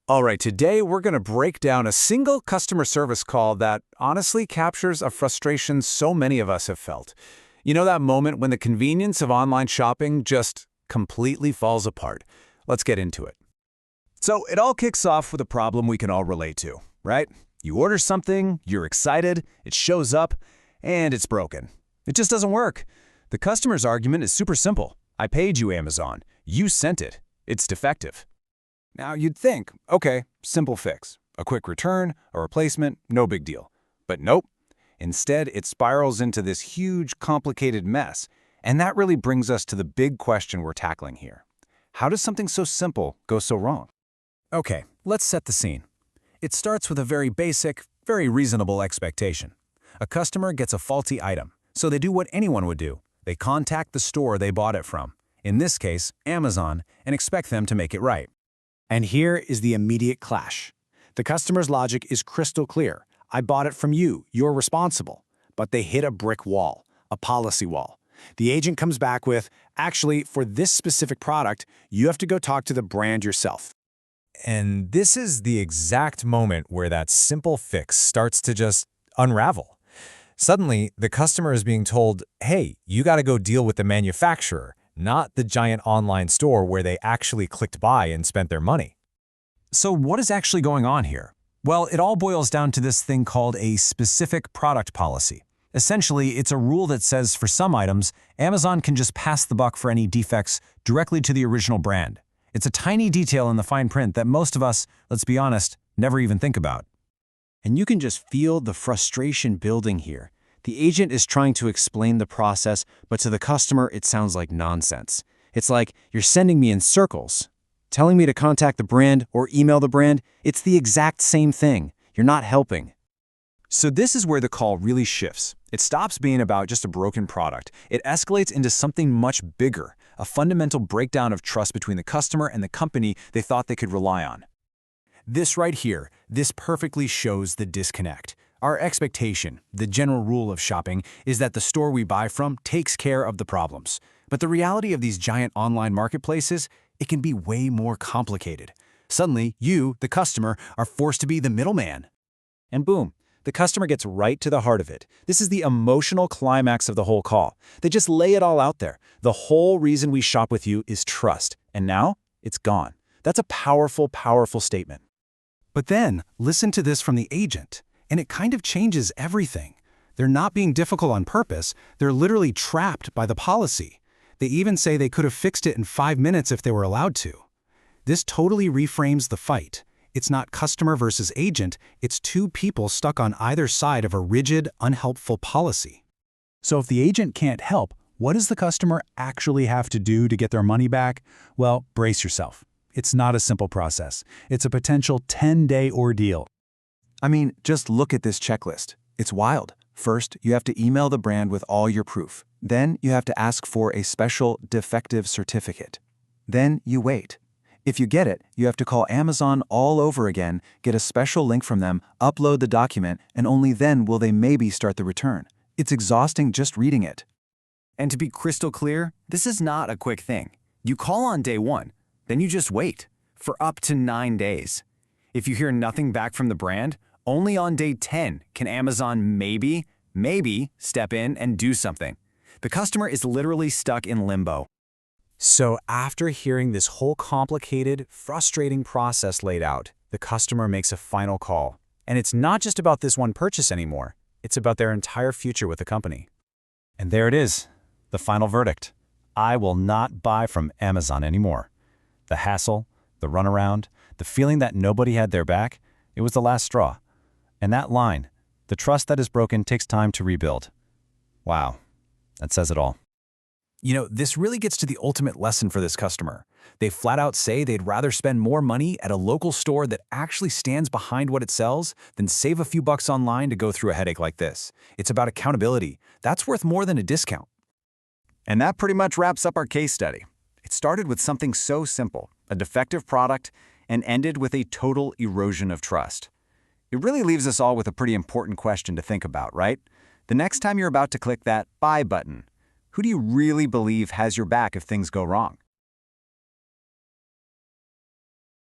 All right, today we're going to break down a single customer service call that honestly captures a frustration so many of us have felt. You know that moment when the convenience of online shopping just completely falls apart? Let's get into it. So it all kicks off with a problem we can all relate to, right? You order something, you're excited, it shows up, and it's broken. It just doesn't work. The customer's argument is super simple. I paid you, Amazon. You sent it. It's defective. Now you'd think, okay, simple fix. A quick return, a replacement, no big deal. But nope. Instead, it spirals into this huge, complicated mess. And that really brings us to the big question we're tackling here. How does something so simple go so wrong? Okay, let's set the scene. It starts with a very basic, very reasonable expectation. A customer gets a faulty item, so they do what anyone would do. They contact the store they bought it from, in this case, Amazon, and expect them to make it right. And here is the immediate clash. The customer's logic is crystal clear. I bought it from you. You're responsible. But they hit a brick wall, a policy wall. The agent comes back with, actually, for this specific product, you have to go talk to the brand yourself. And this is the exact moment where that simple fix starts to just unravel. Suddenly, the customer is being told, hey, you got to go deal with the manufacturer, not the giant online store where they actually clicked buy and spent their money. So what is actually going on here? Well, it all boils down to this thing called a specific product policy. Essentially, it's a rule that says for some items, Amazon can just pass the buck for any defects directly to the original brand. It's a tiny detail in the fine print that most of us, let's be honest, never even think about. And you can just feel the frustration building here. The agent is trying to explain the process, but to the customer, it sounds like nonsense. It's like, you're sending me in circles. Telling me to contact the brand or email the brand, it's the exact same thing. You're not helping. So this is where the call really shifts. It stops being about just a broken product. It escalates into something much bigger, a fundamental breakdown of trust between the customer and the company they thought they could rely on. This right here, this perfectly shows the disconnect. Our expectation, the general rule of shopping, is that the store we buy from takes care of the problems. But the reality of these giant online marketplaces, it can be way more complicated. Suddenly, you, the customer, are forced to be the middleman. And boom, the customer gets right to the heart of it. This is the emotional climax of the whole call. They just lay it all out there. The whole reason we shop with you is trust. And now, it's gone. That's a powerful, powerful statement. But then, listen to this from the agent. And it kind of changes everything. They're not being difficult on purpose. They're literally trapped by the policy. They even say they could have fixed it in 5 minutes if they were allowed to. This totally reframes the fight. It's not customer versus agent. It's two people stuck on either side of a rigid, unhelpful policy. So if the agent can't help, what does the customer actually have to do to get their money back? Well, brace yourself. It's not a simple process. It's a potential 10-day ordeal. I mean, just look at this checklist. It's wild. First, you have to email the brand with all your proof. Then you have to ask for a special defective certificate. Then you wait. If you get it, you have to call Amazon all over again, get a special link from them, upload the document, and only then will they maybe start the return. It's exhausting just reading it. And to be crystal clear, this is not a quick thing. You call on day 1, then you just wait for up to 9 days. If you hear nothing back from the brand, only on day 10 can Amazon maybe step in and do something. The customer is literally stuck in limbo. So after hearing this whole complicated, frustrating process laid out, the customer makes a final call. And it's not just about this one purchase anymore. It's about their entire future with the company. And there it is, the final verdict. I will not buy from Amazon anymore. The hassle, the runaround, the feeling that nobody had their back, it was the last straw. And that line, the trust that is broken takes time to rebuild. Wow, that says it all. You know, this really gets to the ultimate lesson for this customer. They flat out say they'd rather spend more money at a local store that actually stands behind what it sells than save a few bucks online to go through a headache like this. It's about accountability. That's worth more than a discount. And that pretty much wraps up our case study. It started with something so simple, a defective product, and ended with a total erosion of trust. It really leaves us all with a pretty important question to think about, right? The next time you're about to click that Buy button, who do you really believe has your back if things go wrong?